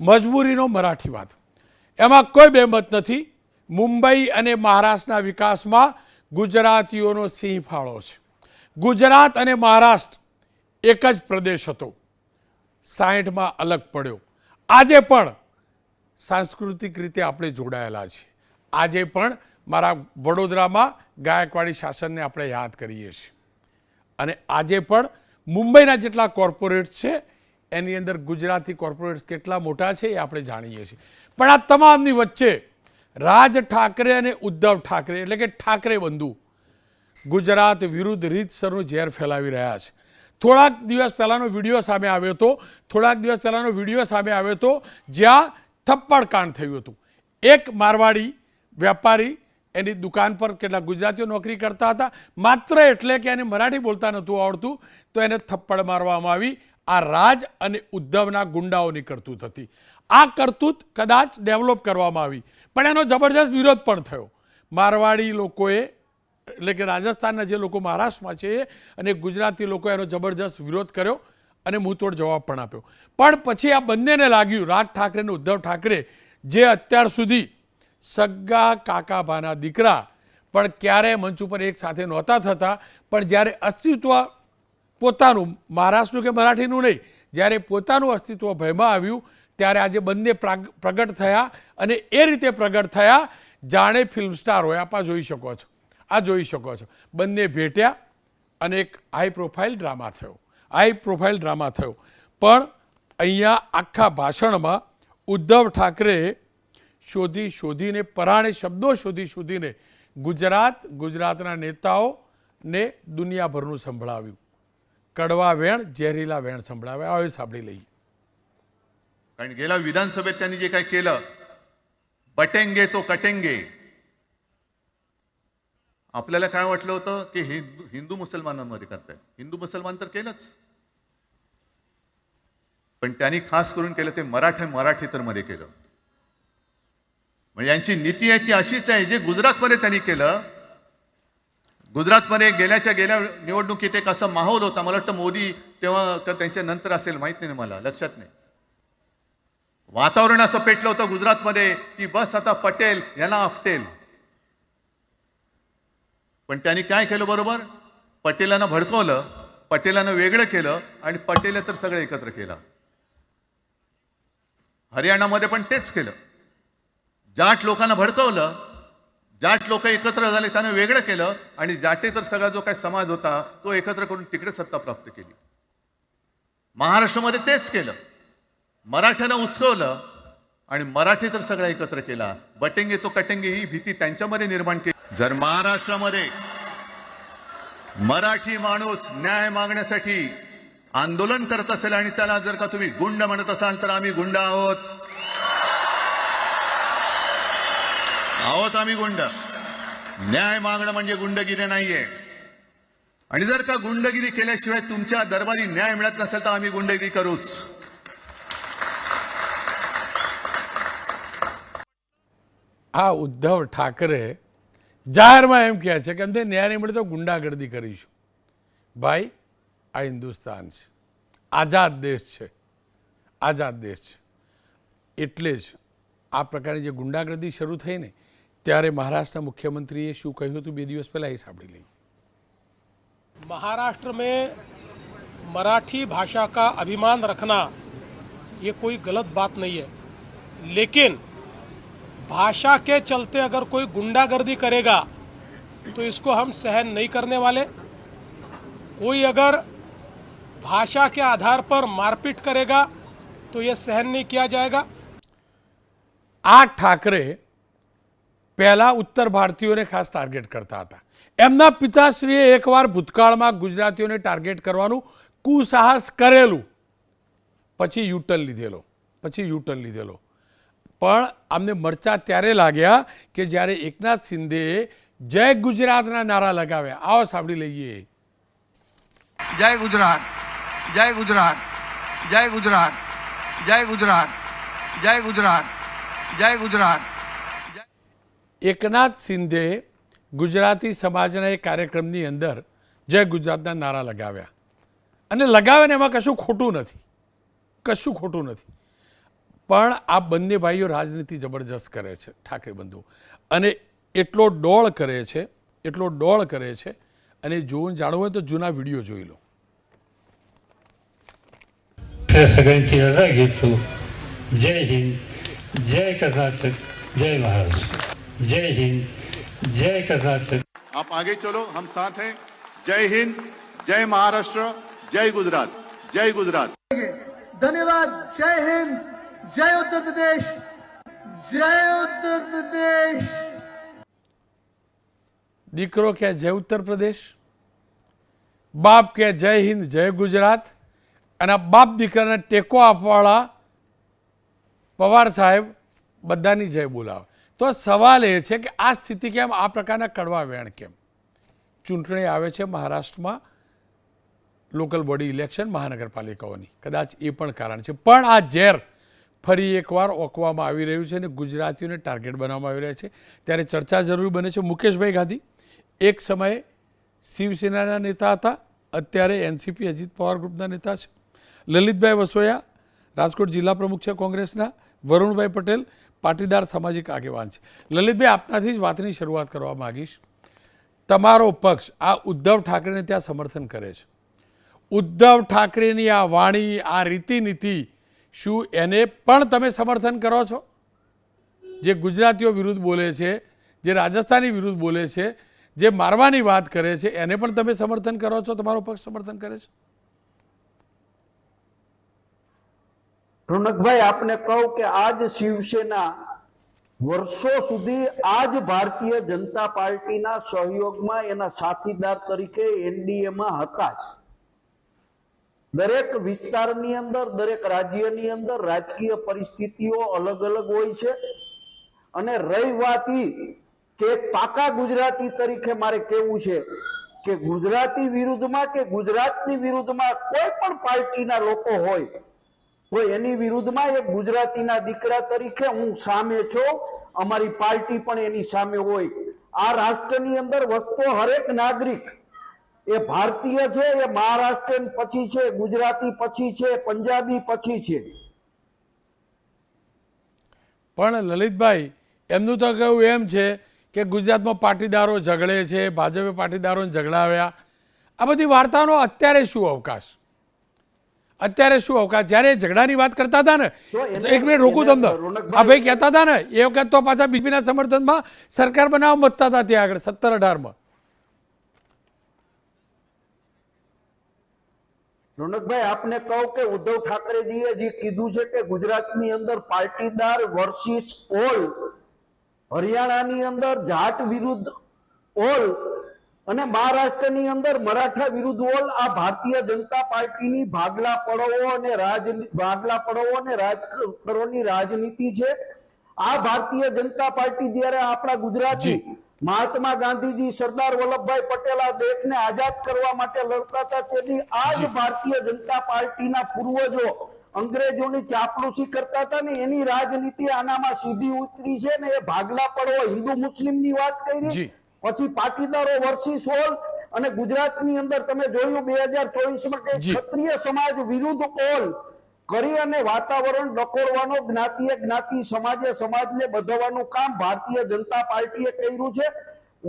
મજબૂરીનો મરાઠીવાદ. એમાં કોઈ બેમત નથી. મુંબઈ અને મહારાષ્ટ્રના વિકાસમાં ગુજરાતીઓનો સિંહ ફાળો છે. ગુજરાત અને મહારાષ્ટ્ર એક જ પ્રદેશ હતો, 60માં અલગ પડ્યો. આજે પણ સાંસ્કૃતિક રીતે આપણે જોડાયેલા છીએ. આજે પણ મારા વડોદરામાં ગાયકવાડી શાસનને આપણે યાદ કરીએ છીએ. અને આજે પણ મુંબઈના જેટલા કોર્પોરેટ્સ છે એની અંદર ગુજરાતી કોર્પોરેટ્સ કેટલા મોટા છે એ આપણે જાણીએ છીએ. પણ આ તમામની વચ્ચે રાજ ઠાકરે અને ઉદ્ધવ ઠાકરે એટલે કે ઠાકરે બંધુ ગુજરાત વિરુદ્ધ રીતસરનું ઝેર ફેલાવી રહ્યા છે. થોડાક દિવસ પહેલાંનો વિડીયો સામે આવ્યો હતો જ્યાં થપ્પડકાંડ થયું હતું. એક મારવાડી વેપારી એની દુકાન પર કેટલાક ગુજરાતીઓ નોકરી કરતા હતા, માત્ર એટલે કે એને મરાઠી બોલતા નહોતું આવડતું તો એને થપ્પડ મારવામાં આવી. આ રાજ અને ઉદ્ધવના ગુંડાઓની કરતૂત હતી. આ કરતૂત કદાચ ડેવલપ કરવામાં આવી પણ એનો જબરજસ્ત વિરોધ પણ થયો. મારવાડી લોકોએ એટલે કે રાજસ્થાનના જે લોકો મહારાષ્ટ્રમાં છે અને ગુજરાતી લોકોએ એનો જબરજસ્ત વિરોધ કર્યો અને મુંહતોડ જવાબ પણ આપ્યો. પણ પછી આ બંનેને લાગ્યું, રાજ ઠાકરે અને ઉદ્ધવ ઠાકરે, જે અત્યાર સુધી સગા કાકાભાના દીકરા પણ ક્યારેય મંચ ઉપર એક સાથે નહોતા થતા, પણ જ્યારે અસ્તિત્વ પોતાનું, મહારાષ્ટ્રનું કે મરાઠીનું નહીં, જ્યારે પોતાનું અસ્તિત્વ ભયમાં આવ્યું ત્યારે આજે બંને પ્રગટ થયા. અને એ રીતે પ્રગટ થયા જાણે ફિલ્મ સ્ટાર હોય. આપ જોઈ શકો છો. બંને ભેટ્યા અને એક હાઈ પ્રોફાઇલ ડ્રામા થયો. પણ અહીંયા આખા ભાષણમાં ઉદ્ધવ ઠાકરેએ શોધીને પરાણે શબ્દો શોધીને ગુજરાતના નેતાઓને દુનિયાભરનું સંભળાવ્યું. કડવા વેણ, ઝેરીલા વેણ સંભળાવ્યા. હવે સાંભળી લઈએ. कारण गेल्या विधानसभेत त्यांनी जे काही केलं, बटेंगे तो कटेंगे, आपल्याला काय वाटलं होतं की हिंदू मुसलमानांमध्ये करतायत. हिंदू मुसलमान तर केलंच, पण त्यांनी खास करून केलं ते मराठी तर मध्ये केलं. म्हणजे यांची नीती आहे ती अशीच आहे जे गुजरातमध्ये त्यांनी केलं. गुजरातमध्ये गेल्या निवडणुकीत एक असा माहोल होता, मला वाटतं मोदी तेव्हा त्यांच्या नंतर असेल, माहित नाही मला, लक्षात नाही. वातावरण असं पेटलं होतं गुजरातमध्ये की बस आता पटेल यांना आपटेल. पण त्यांनी काय केलं बरोबर, पटेलांना भडकवलं, पटेलांना वेगळं केलं आणि पटेल तर सगळे एकत्र केलं. हरियाणामध्ये पण तेच केलं. जाट लोकांना भडकवलं, जाट लोक एकत्र झाले, त्यांना वेगळं केलं आणि जाटे तर सगळा जो काही समाज होता तो एकत्र करून तिकडे सत्ता प्राप्त केली. महाराष्ट्रामध्ये तेच केलं. मराठ्यांना उचकवलं आणि मराठी तर सगळा एकत्र केला. बटेंगे तो कटेंगे ही भीती त्यांच्यामध्ये निर्माण केली. जर महाराष्ट्रामध्ये मराठी माणूस न्याय मागण्यासाठी आंदोलन करत असेल आणि त्याला जर का तुम्ही गुंड म्हणत असाल तर आम्ही गुंड आहोत. आम्ही गुंड. न्याय मागणं म्हणजे गुंडगिरी नाहीये. आणि जर का गुंडगिरी केल्याशिवाय तुमच्या दरबारी न्याय मिळत नसेल तर आम्ही गुंडगिरी करूच. આ ઉદ્ધવ ઠાકરે જાહેરમાં એમ કહે છે કે અમને ન્યાય નહીં મળે તો ગુંડાગર્દી કરીશું. ભાઈ, આ હિન્દુસ્તાન છે, આઝાદ દેશ છે. એટલે જ આ પ્રકારની જે ગુંડાગર્દી શરૂ થઈ ને ત્યારે મહારાષ્ટ્રના મુખ્યમંત્રીએ શું કહ્યું હતું 2 દિવસ પહેલાં એ સાંભળી લઈએ. महाराष्ट्र में मराठी भाषा का अभिमान रखना ये कोई गलत बात नहीं है, लेकिन भाषा के चलते अगर कोई गुंडागर्दी करेगा तो इसको हम सहन नहीं करने वाले. कोई अगर भाषा के आधार पर मारपीट करेगा तो ये सहन नहीं किया जाएगा. આ ઠાકરે પહેલા ઉત્તર ભારતીયોને ખાસ ટાર્ગેટ કરતા હતા. એમના પિતાશ્રીએ એકવાર ભૂતકાળમાં ગુજરાતીઓને ટાર્ગેટ કરવાનું કુસાહસ કરેલું, પછી યુટર્ન લીધેલો. પણ અમને મરચા ત્યારે લાગ્યા કે જ્યારે એકનાથ શિંદેએ જય ગુજરાતના નારા લગાવ્યા. આવો સાંભળી લઈએ. જય ગુજરાત, જય ગુજરાત, જય ગુજરાત, જય ગુજરાત, જય ગુજરાત, જય ગુજરાત. એકનાથ શિંદે ગુજરાતી સમાજના એક કાર્યક્રમની અંદર જય ગુજરાતના નારા લગાવ્યા. અને લગાવે ને એમાં કશું ખોટું નથી. પણ આ બંને ભાઈઓ રાજનીતિ જબરજસ્ત કરે છે, ઠાકરે બંધુ, અને એટલો ડોળ કરે છે, અને જોવું જાણવું હોય તો જૂના વિડીયો જોઈ લો. सगळ्यांची रजा घेतो. जय हिंद, जय कर्नाटक, जय महाराष्ट्र. जय हिंद, जय कर्नाटक. आप आगे चलो, हम साथ हैं. जय हिंद, जय महाराष्ट्र, जय गुजरात, जय गुजरात. धन्यवाद. जय हिंद, जय उत्तर प्रदेश, जय उत्तर प्रदेश. દીકરો કે જય ઉત્તર પ્રદેશ, બાપ કે જય હિન્દ જય ગુજરાત, અને આ બાપ દીકરાને ટેકો આપવાવાળા પવાર સાહેબ બધાની જય બોલાવે. તો સવાલ એ છે કે આ સ્થિતિ કેમ, આ પ્રકારના કડવા વેણ કેમ? ચૂંટણી આવે છે મહારાષ્ટ્રમાં, લોકલ બોડી ઇલેક્શન મહાનગરપાલિકાઓની, કદાચ એ પણ કારણ છે. પણ આ ઝેર ફરી એકવાર ઓકવામાં આવી રહ્યું છે અને ગુજરાતીઓને ટાર્ગેટ બનાવવામાં આવી રહ્યા છે. ત્યારે ચર્ચા જરૂર બને છે. મુકેશભાઈ ગાંધી એક સમયે શિવસેનાના નેતા હતા, અત્યારે એનસીપી અજીત પવાર ગ્રુપના નેતા છે. લલિતભાઈ વસોયા રાજકોટ જિલ્લા પ્રમુખ છે કોંગ્રેસના. વરુણભાઈ પટેલ પાટીદાર સામાજિક આગેવાન છે. લલિતભાઈ, આપનાથી જ વાતની શરૂઆત કરવા માગીશ. તમારો પક્ષ આ ઉદ્ધવ ઠાકરેને ત્યાં સમર્થન કરે છે. ઉદ્ધવ ઠાકરેની આ વાણી, આ રીતિનીતિ, શું એને પણ તમે સમર્થન કરો છો? જે ગુજરાતીઓ વિરુદ્ધ બોલે છે, જે રાજસ્થાની વિરુદ્ધ બોલે છે, જે મારવાની વાત કરે છે, એને પણ તમે સમર્થન કરો છો? તમારો પક્ષ સમર્થન કરે છે? રોનકભાઈ, આપને કહું કે આજ શિવસેના વર્ષો સુધી આજ ભારતીય જનતા પાર્ટીના સહયોગમાં એના સાથીદાર તરીકે એનડીએમાં હતા જ. દરેક વિસ્તારની અંદર, દરેક રાજ્યની અંદર રાજકીય પરિસ્થિતિઓ અલગ અલગ હોય છે. અને રહી વાત કે એક પાકા ગુજરાતી તરીકે મારે કહેવું છે કે ગુજરાતી વિરુદ્ધમાં કે ગુજરાતની વિરુદ્ધમાં કોઈ પણ પાર્ટીના લોકો હોય તો એની વિરુદ્ધમાં એક ગુજરાતીના દીકરા તરીકે હું સામે છું. અમારી પાર્ટી પણ એની સામે હોય. આ રાષ્ટ્રની અંદર વસતો હરેક નાગરિક એ ભારતીય છે, એ મહારાષ્ટ્રીયન પછી છે, ગુજરાતી પછી છે, પંજાબી પછી છે. પણ લલિતભાઈ, એમનું તો કહેવું એમ છે કે ગુજરાતમાં પાટીદારો ઝઘડે છે, ભાજપે પાટીદારોને ઝઘડાવ્યા. આ બધી વાર્તાનો અત્યારે શું અવકાશ? જ્યારે ઝઘડાની વાત કરતા હતા ને, એક મિનિટ રોકું તમને, આ ભાઈ કહેતા હતા ને એ વખત તો પાછા બીજેપીના સમર્થનમાં સરકાર બનાવવા મતતા હતા ત્યાં આગળ 17-18માં. રોનકભાઈ, આપને કહું કે ઉદ્ધવ ઠાકરેજીએ જે કીધું છે કે ગુજરાતની અંદર પાટીદાર વર્સિસ ઓલ, હરિયાણાની અંદર જાટ વિરુદ્ધ ઓલ અને મહારાષ્ટ્રની અંદર મરાઠા વિરુદ્ધ ઓલ, આ ભારતીય જનતા પાર્ટીની ભાગલા પડવો અને રાજકરોની રાજનીતિ છે. આ ભારતીય જનતા પાર્ટી જ્યારે આપણા ગુજરાતી મહાત્મા ગાંધીજી, સરદાર વલ્લભભાઈ પટેલ આ દેશને આઝાદ કરવા માટે લડતા હતા, તેથી આ જ ભારતીય જનતા પાર્ટીના પૂર્વજો અંગ્રેજોની ચાપલુસી કરતા હતા ને એની રાજનીતિ આનામાં સીધી ઉતરી છે ને એ ભાગલા પડવો. હિન્દુ મુસ્લિમની વાત કરી, પછી પાટીદારો વર્સિસ ઓલ, અને ગુજરાતની અંદર તમે જોયું 2024માં કે ક્ષત્રિય સમાજ વિરુદ્ધ ઓલ કરી અને વાતાવરણ ડકોરવાનો, જ્ઞાતિએ જ્ઞાતિ, સમાજે સમાજને બધવાનું કામ ભારતીય જનતા પાર્ટીએ કર્યું છે.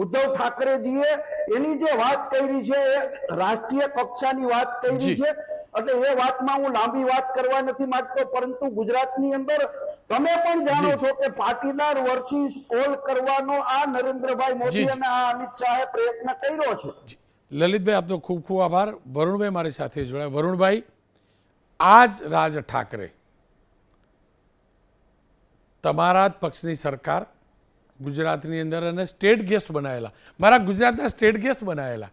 ઉદ્ધવ ઠાકરેજીએ એની જે વાત કરી છે એ રાષ્ટ્રીય કક્ષાની વાત કરી છે. એટલે એ વાતમાં હું લાંબી વાત કરવા નથી માંગતો, પરંતુ ગુજરાતની અંદર તમે પણ જાણો છો કે પાટીદાર વર્સિસ ઓલ કરવાનો આ નરેન્દ્રભાઈ મોદી અને આ અમિત શાહે પ્રયત્ન કર્યો છે. લલિતભાઈ, આપનો ખૂબ ખૂબ આભાર. વરુણભાઈ મારી સાથે જોડાયા. વરુણભાઈ, આ જ રાજ ઠાકરે તમારા જ પક્ષની સરકાર ગુજરાતની અંદર અને સ્ટેટ ગેસ્ટ બનાવેલા, મારા ગુજરાતના સ્ટેટ ગેસ્ટ બનાવેલા,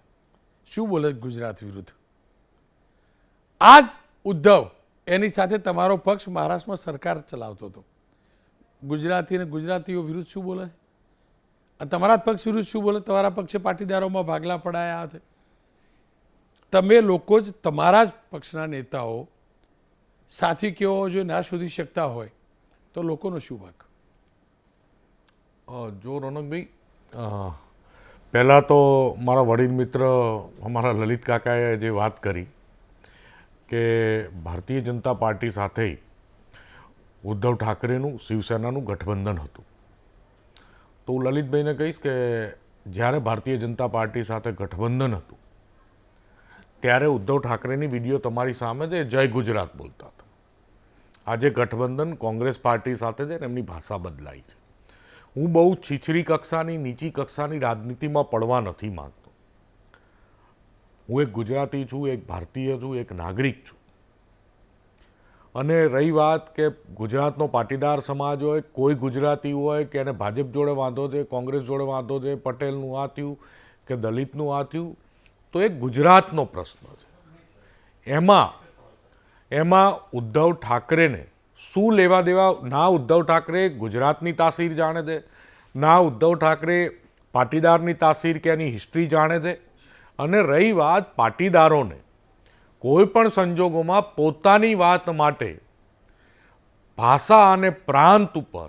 શું બોલે ગુજરાત વિરુદ્ધ? આ જ ઉદ્ધવ, એની સાથે તમારો પક્ષ મહારાષ્ટ્રમાં સરકાર ચલાવતો હતો. ગુજરાતી અને ગુજરાતીઓ વિરુદ્ધ શું બોલે? તમારા જ પક્ષ વિરુદ્ધ શું બોલે? તમારા પક્ષે પાટીદારોમાં ભાગલા પડાયા હતા. તમે લોકો જ, તમારા જ પક્ષના નેતાઓ સાથી કેવો જો ના શોધી શકતા હોય તો લોકોનો શું ભાગ? જો રોનકભાઈ, પહેલાં તો મારા વડીલ મિત્ર અમારા લલિત કાકાએ જે વાત કરી કે ભારતીય જનતા પાર્ટી સાથે ઉદ્ધવ ઠાકરેનું શિવસેનાનું ગઠબંધન હતું. તો હું લલિતભાઈને કહીશ કે જ્યારે ભારતીય જનતા પાર્ટી સાથે ગઠબંધન હતું ત્યારે ઉદ્ધવ ઠાકરેની વિડીયો તમારી સામે છે, જય ગુજરાત બોલતા હતા. આજે ગઠબંધન કોંગ્રેસ પાર્ટી સાથે છે ને એમની ભાષા બદલાઈ છે. હું બહુ છીછરી કક્ષાની નીચી કક્ષાની રાજનીતિમાં પડવા નથી માગતો. હું એક ગુજરાતી છું, એક ભારતીય છું, એક નાગરિક છું. અને રહી વાત કે ગુજરાતનો પાટીદાર સમાજ હોય, કોઈ ગુજરાતી હોય કે એને ભાજપ જોડે વાંધો છે, કોંગ્રેસ જોડે વાંધો છે, પટેલનું આ થયું કે દલિતનું આ થયું, તો એ ગુજરાતનો પ્રશ્ન છે. એમાં ઉદ્ધવ ઠાકરેને શું લેવા દેવા? ના ઉદ્ધવ ઠાકરે ગુજરાતની તાસીર જાણે છે, ના ઉદ્ધવ ઠાકરે પાટીદારની તાસીર કે એની હિસ્ટ્રી જાણે છે. અને રહી વાત પાટીદારોને કોઈ પણ સંજોગોમાં પોતાની વાત માટે ભાષા અને પ્રાંત ઉપર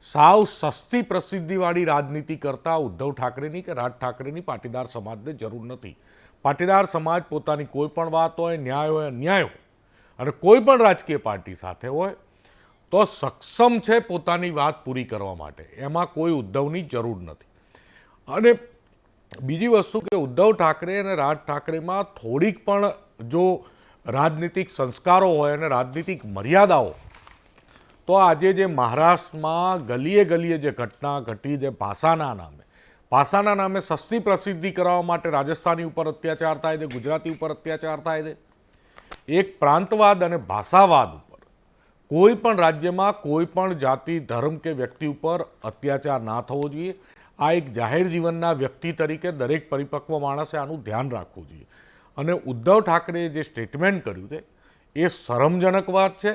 સાવ સસ્તી પ્રસિદ્ધિવાળી રાજનીતિ કરતા ઉદ્ધવ ઠાકરેની કે રાજ ઠાકરેની પાટીદાર સમાજને જરૂર નથી. પાટીદાર સમાજ પોતાની કોઈ પણ વાત હોય, ન્યાય હોય, અન્યાય હોય, અને કોઈ પણ રાજકીય પાર્ટી સાથે હોય તો સક્ષમ છે પોતાની વાત પૂરી કરવા માટે. એમાં કોઈ ઉદ્ધવની જરૂર નથી. અને બીજી વસ્તુ કે ઉદ્ધવ ઠાકરે અને રાજ ઠાકરેમાં થોડીક પણ જો રાજનીતિક સંસ્કારો હોય અને રાજનીતિક મર્યાદાઓ, તો આજે જે મહારાષ્ટ્રમાં ગલીએ ગલીએ જે ઘટના ઘટી, જે ભાષાના નામે સસ્તી પ્રસિદ્ધિ કરવા માટે રાજસ્થાની ઉપર અત્યાચાર થાય છે, ગુજરાતી ઉપર અત્યાચાર થાય છે. એક પ્રાંતવાદ અને ભાષાવાદ ઉપર કોઈ પણ રાજ્યમાં કોઈ પણ જાતિ, ધર્મ કે વ્યક્તિ ઉપર અત્યાચાર ના થવો જોઈએ. આ એક જાહેર જીવનના વ્યક્તિ તરીકે દરેક પરિપક્વ માણસે આનું ધ્યાન રાખવું જોઈએ. અને ઉદ્ધવ ઠાકરેએ જે સ્ટેટમેન્ટ કર્યું છે એ શરમજનક વાત છે.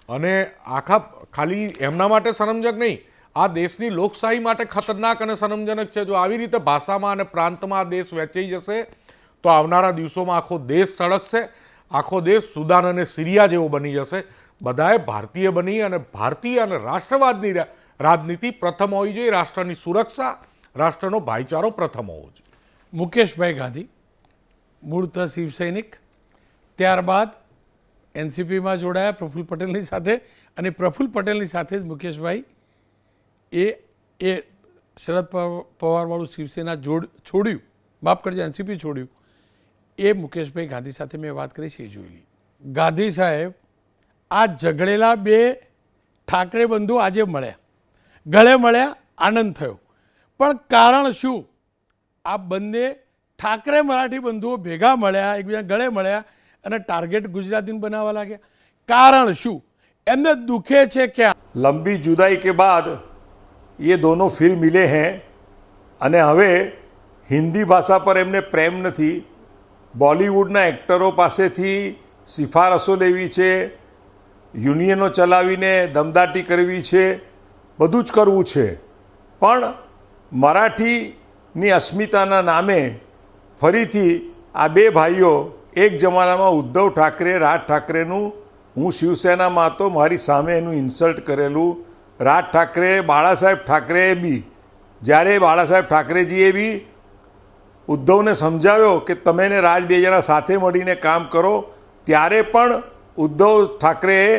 અને આખા ખાલી એમના માટે શરમજનક નહીં, આ દેશની લોકશાહી માટે ખતરનાક અને શરમજનક છે. જો આવી રીતે ભાષામાં અને પ્રાંતમાં આ દેશ વહેંચાઈ જશે તો આવનારા દિવસોમાં આખો દેશ સળગશે, આખો દેશ સુદાન અને સિરિયા જેવો બની જશે. બધાએ ભારતીય બની અને ભારતીય અને રાષ્ટ્રવાદની રાજનીતિ પ્રથમ હોવી જોઈએ. રાષ્ટ્રની સુરક્ષા, રાષ્ટ્રનો ભાઈચારો પ્રથમ હોવો જોઈએ. મુકેશભાઈ ગાંધી મૂળતઃ શિવસૈનિક, ત્યારબાદ એનસીપીમાં જોડાયા પ્રફુલ્લ પટેલની સાથે, અને પ્રફુલ્લ પટેલની સાથે જ મુકેશભાઈ એ શરદ પવારવાળું શિવસેના છોડ્યું, માફ કરજો એનસીપી છોડ્યું. એ મુકેશભાઈ ગાંધી સાથે મેં વાત કરી છે એ જોઈ લી. ગાંધી સાહેબ, આ ઝઘડેલા બે ઠાકરે બંધુ આજે મળ્યા, ગળે મળ્યા, આનંદ થયો, પણ કારણ શું? આ બંને ઠાકરે મરાઠી બંધુઓ ભેગા મળ્યા, એકબીજા ગળે મળ્યા અને ટાર્ગેટ ગુજરાતીને બનાવવા લાગ્યા. કારણ શું? એમને દુખે છે ક્યાં? लंबी जुदाई के बाद ये दोनों फिर मिले हैं અને હવે હિન્દી ભાષા પર એમને પ્રેમ નથી. બોલિવૂડના એક્ટરો પાસેથી સિફારસો લેવી છે, યુનિયનો ચલાવીને દમદાટી કરવી છે, બધું જ કરવું છે. પણ મરાઠીની અસ્મિતાના નામે ફરીથી આ બે ભાઈઓ, એક જમાનામાં ઉદ્ધવ ઠાકરે, રાજ ઠાકરેનું, હું શિવસેનામાં હતો, મારી સામે એનું ઇન્સલ્ટ કરેલું રાજ ઠાકરે, બાળાસાહેબ ઠાકરેએ બી, જ્યારે બાળાસાહેબ ઠાકરેજીએ બી ઉદ્ધવને સમજાવ્યો કે તમે ને રાજ બે જણા સાથે મળીને કામ કરો, ત્યારે પણ ઉદ્ધવ ઠાકરેએ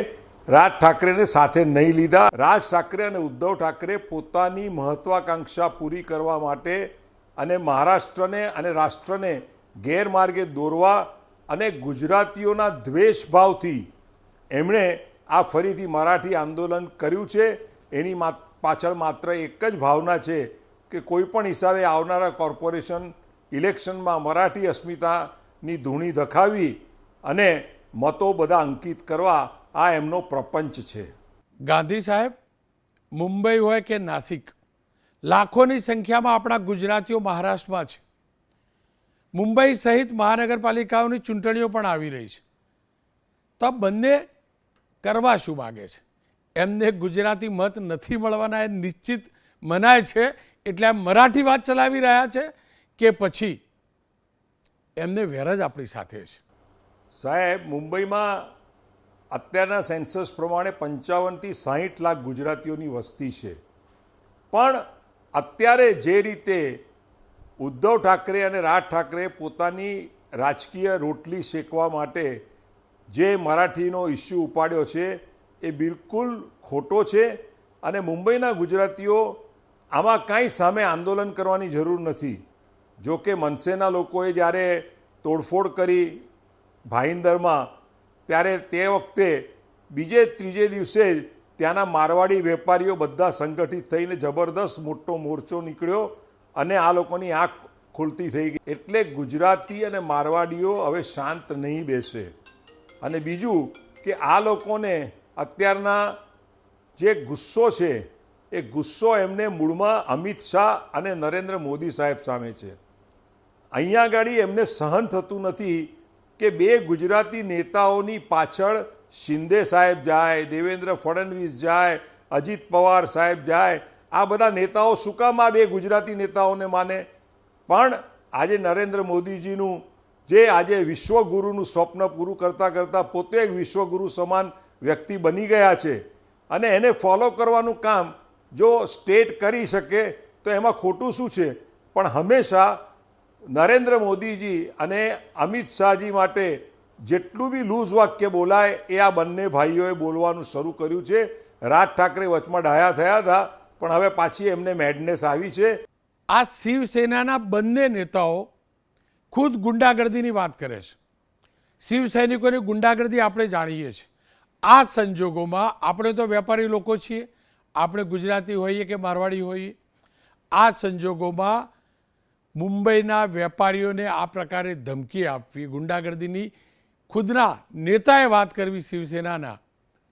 રાજ ઠાકરેને સાથે નહીં લીધા. રાજ ઠાકરે અને ઉદ્ધવ ઠાકરે પોતાની મહત્વાકાંક્ષા પૂરી કરવા માટે અને મહારાષ્ટ્રને અને રાષ્ટ્રને ગેરમાર્ગે દોરવા અને ગુજરાતીઓના દ્વેષભાવથી એમણે આ ફરીથી મરાઠી આંદોલન કર્યું છે. એની પાછળ માત્ર એક જ ભાવના છે કે કોઈ પણ હિસાબે આવનારા કોર્પોરેશન ઇલેક્શનમાં મરાઠી અસ્મિતાની ધૂણી ધખાવી અને મતો બધા અંકિત કરવા, આ એમનો પ્રપંચ છે. ગાંધી સાહેબ, મુંબઈ હોય કે નાસિક, લાખોની સંખ્યામાં આપણા ગુજરાતીઓ મહારાષ્ટ્રમાં છે. મુંબઈ સહિત મહાનગરપાલિકાઓની ચૂંટણીઓ પણ આવી રહી છે. તો આ બંને કરવા શું માગે છે? એમને ગુજરાતી મત નથી મળવાના એ નિશ્ચિત મનાય છે, એટલે આ મરાઠી વાત ચલાવી રહ્યા છે કે પછી એમને વેર જ આપણી સાથે છે? સાહેબ, મુંબઈમાં અત્યારના સેન્સસ પ્રમાણે 55થી 60 લાખ ગુજરાતીઓની વસ્તી છે. પણ અત્યારે જે રીતે ઉદ્ધવ ઠાકરે અને રાજ ઠાકરે પોતાની રાજકીય રોટલી શેકવા માટે જે મરાઠીનો ઇસ્યુ ઉપાડ્યો છે, એ બિલકુલ ખોટો છે અને મુંબઈના ગુજરાતીઓ આમાં કાંઈ સામે આંદોલન કરવાની જરૂર નથી. જો કે મનસેના લોકોએ જ્યારે તોડફોડ કરી ભાઈંદરમાં ત્યારે તે વખતે બીજે ત્રીજે દિવસે જ ત્યાંના મારવાડી વેપારીઓ બધા સંગઠિત થઈને જબરદસ્ત મોટો મોરચો નીકળ્યો અને આ લોકોની આંખ ખુલતી થઈ ગઈ. એટલે ગુજરાતી અને મારવાડીઓ હવે શાંત નહીં બેસે. અને બીજું કે આ લોકોને અત્યારના જે ગુસ્સો છે એ ગુસ્સો એમને મૂળમાં અમિત શાહ અને નરેન્દ્ર મોદી સાહેબ સામે છે. અહીંયા આગળ એમને સહન થતું નથી કે બે ગુજરાતી નેતાઓની પાછળ શિંદે સાહેબ જાય, દેવેન્દ્ર ફડણવીસ જાય, અજીત પવાર સાહેબ જાય. આ બધા નેતાઓ શું કામ આ બે ગુજરાતી નેતાઓને માને? પણ આજે નરેન્દ્ર મોદીજીનું જે આજે વિશ્વગુરુનું સ્વપ્ન પૂરું કરતાં કરતાં પોતે એક વિશ્વગુરુ સમાન વ્યક્તિ બની ગયા છે અને એને ફોલો કરવાનું કામ જો સ્ટેટ કરી શકે તો એમાં ખોટું શું છે? પણ હંમેશા નરેન્દ્ર મોદીજી અને અમિત શાહજી માટે જેટલું બી લૂઝ વાક્ય બોલાય એ આ બંને ભાઈઓએ બોલવાનું શરૂ કર્યું છે. રાજ ઠાકરે વચમાં ડાયા થયા હતા પણ હવે પાછી એમને મેડનેસ આવી છે. આ શિવસેનાના બંને નેતાઓ ખુદ ગુંડાગર્દીની વાત કરે છે. શિવસૈનિકોની ગુંડાગર્દી આપણે જાણીએ છીએ. આ સંજોગોમાં આપણે તો વેપારી લોકો છીએ, આપણે ગુજરાતી હોઈએ કે મારવાડી હોઈએ. આ સંજોગોમાં મુંબઈના વેપારીઓને આ પ્રકારે ધમકી આપવી, ગુંડાગર્દીની ખુદના નેતાએ વાત કરવી શિવસેનાના,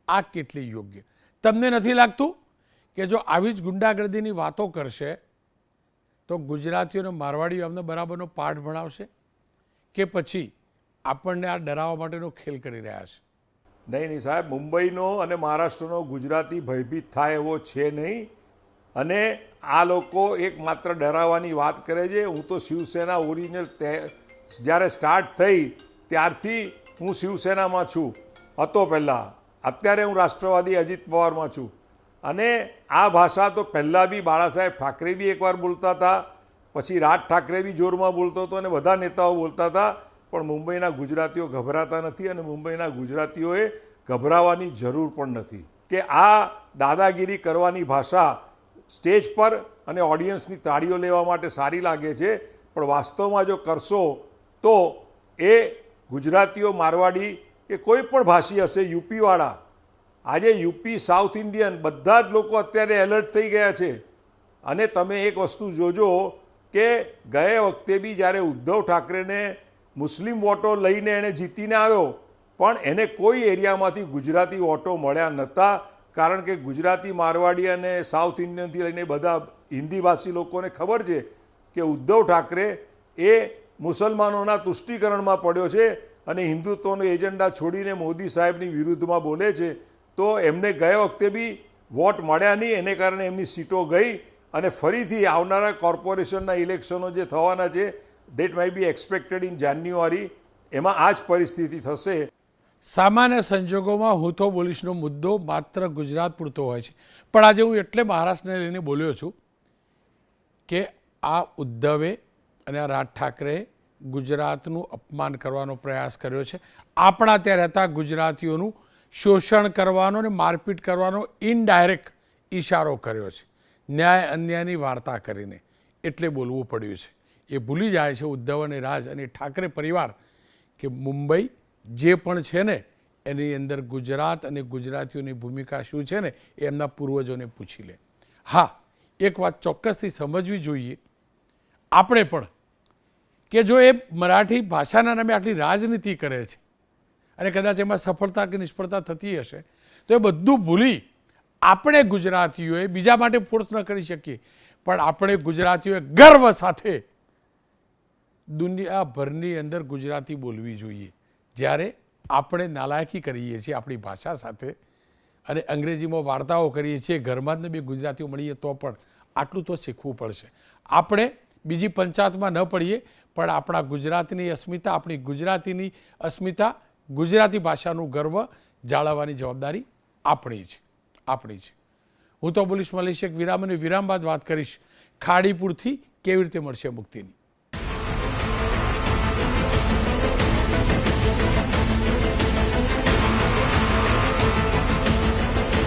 આ કેટલી યોગ્ય? તમને નથી લાગતું કે જો આવી જ ગુંડાગર્દીની વાતો કરશે તો ગુજરાતીઓને મારવાડીઓ અમને બરાબરનો પાઠ ભણાવશે કે પછી આપણને આ ડરાવવા માટેનો ખેલ કરી રહ્યા છે? નહીં સાહેબ, મુંબઈનો અને મહારાષ્ટ્રનો ગુજરાતી ભયભીત થાય એવો છે નહીં. અને આ લોકો એકમાત્ર ડરાવવાની વાત કરે છે. હું તો શિવસેના ઓરિજિનલ જ્યારે સ્ટાર્ટ થઈ ત્યારથી હું શિવસેનામાં છું, હતો પહેલાં. અત્યારે હું રાષ્ટ્રવાદી અજીત પવારમાં છું. અને આ ભાષા તો પહેલાં બી બાળા સાહેબ ઠાકરે બી એકવાર બોલતા હતા, પછી રાજ ઠાકરે બી જોરમાં બોલતો હતો અને બધા નેતાઓ બોલતા હતા. પણ મુંબઈના ગુજરાતીઓ ગભરાતા નથી અને મુંબઈના ગુજરાતીઓએ ગભરાવાની જરૂર પણ નથી. કે આ દાદાગીરી કરવાની ભાષા સ્ટેજ પર અને ઓડિયન્સની તાળીઓ લેવા માટે સારી લાગે છે, પણ વાસ્તવમાં જો કરશો તો એ ગુજરાતીઓ, મારવાડી કે કોઈ પણ ભાષી હશે, યુપીવાળા, આજે યુપી, સાઉથ ઇન્ડિયન બધા જ લોકો અત્યારે એલર્ટ થઈ ગયા છે. અને તમે એક વસ્તુ જોજો કે ગયા વખતે બી જ્યારે ઉદ્ધવ ઠાકરેને મુસ્લિમ વોટો લઈને એણે જીતીને આવ્યો પણ એને કોઈ એરિયામાંથી ગુજરાતી વોટો મળ્યા નહોતા. કારણ કે ગુજરાતી, મારવાડી અને સાઉથ ઇન્ડિયનથી લઈને બધા હિન્દી ભાષી લોકોને ખબર છે કે ઉદ્ધવ ઠાકરે એ મુસલમાનોના તુષ્ટિકરણમાં પડ્યો છે અને હિન્દુત્વનો એજન્ડા છોડીને મોદી સાહેબની વિરુદ્ધમાં બોલે છે. તો એમને ગયા વખતે બી વોટ મળ્યા નહીં, એને કારણે એમની સીટો ગઈ. અને ફરીથી આવનારા કોર્પોરેશનના ઇલેક્શનો જે થવાના છે that might be expected in જાન્યુઆરી, એમાં આ જ પરિસ્થિતિ થશે. સામાન્ય સંજોગોમાં હું તો બોલીશનો મુદ્દો માત્ર ગુજરાત પૂરતો હોય છે, પણ આજે હું એટલે મહારાષ્ટ્રને લઈને બોલ્યો છું કે આ ઉદ્ધવે અને આ રાજ ઠાકરેએ ગુજરાતનું અપમાન કરવાનો પ્રયાસ કર્યો છે. આપણા ત્યાં રહેતા ગુજરાતીઓનું શોષણ કરવાનો અને મારપીટ કરવાનો ઇનડાયરેક્ટ ઇશારો કર્યો છે, ન્યાય અન્યાયની વાર્તા કરીને. એટલે બોલવું પડ્યું છે. એ ભૂલી જાય છે ઉદ્ધવ અને રાજ અને ઠાકરે પરિવાર કે મુંબઈ જે પણ છે ને એની અંદર ગુજરાત અને ગુજરાતીઓની ભૂમિકા શું છે ને એ એમના પૂર્વજોને પૂછી લે. હા, એક વાત ચોક્કસથી સમજવી જોઈએ આપણે પણ કે જો એ મરાઠી ભાષાના નામે આટલી રાજનીતિ કરે છે અને કદાચ એમાં સફળતા કે નિષ્ફળતા થતી હશે તો એ બધું ભૂલી આપણે ગુજરાતીઓએ બીજા માટે ફોર્સ ન કરી શકીએ, પણ આપણે ગુજરાતીઓએ ગર્વ સાથે દુનિયાભરની અંદર ગુજરાતી બોલવી જોઈએ. જ્યારે આપણે નાલાયકી કરીએ છીએ આપણી ભાષા સાથે અને અંગ્રેજીમાં વાર્તાઓ કરીએ છીએ, ઘરમાં જ બી ગુજરાતીઓ મળીએ તો પણ આટલું તો શીખવું પડશે. આપણે બીજી પંચાયતમાં ન પડીએ પણ આપણા ગુજરાતીની અસ્મિતા, આપણી ગુજરાતીની અસ્મિતા, ગુજરાતી ભાષાનું ગર્વ જાળવવાની જવાબદારી આપણી છે. હું તો બોલીશ, મળીશ એક વિરામ અને વિરામ બાદ વાત કરીશ ખાડીપુરથી કેવી રીતે મળશે મુક્તિની.